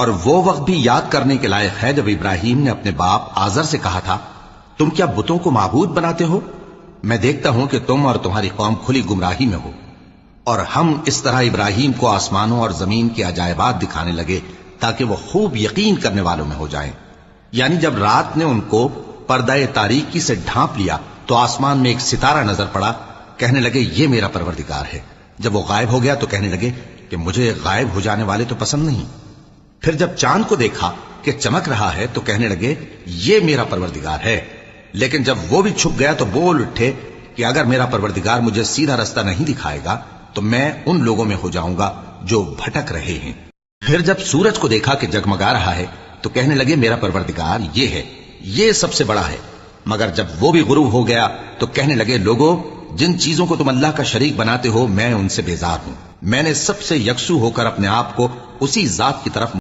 اور وہ وقت بھی یاد کرنے کے لائق ہے جب ابراہیم نے اپنے باپ آزر سے کہا تھا، تم کیا بتوں کو معبود بناتے ہو؟ میں دیکھتا ہوں کہ تم اور تمہاری قوم کھلی گمراہی میں ہو۔ اور ہم اس طرح ابراہیم کو آسمانوں اور زمین کے عجائبات دکھانے لگے تاکہ وہ خوب یقین کرنے والوں میں ہو جائیں۔ یعنی جب رات نے ان کو پردہ تاریکی سے ڈھانپ لیا تو آسمان میں ایک ستارہ نظر پڑا، کہنے لگے یہ میرا پروردگار ہے۔ جب وہ غائب ہو گیا تو کہنے لگے کہ مجھے غائب ہو جانے والے تو پسند نہیں۔ پھر جب چاند کو دیکھا کہ چمک رہا ہے تو کہنے لگے یہ میرا پروردگار ہے۔ لیکن جب وہ بھی چھپ گیا تو بول اٹھے کہ اگر میرا پروردگار مجھے سیدھا رستہ نہیں دکھائے گا تو میں ان لوگوں میں ہو جاؤں گا جو بھٹک رہے ہیں۔ پھر جب سورج کو دیکھا کہ جگمگا رہا ہے تو کہنے لگے میرا پروردگار یہ ہے، یہ سب سے بڑا ہے۔ مگر جب وہ بھی غروب ہو گیا تو کہنے لگے لوگوں، جن چیزوں کو تم اللہ کا شریک بناتے ہو میں ان سے بیزار ہوں۔ میں نے سب سے یکسو ہو کر اپنے آپ کو اسی ذات کی طرف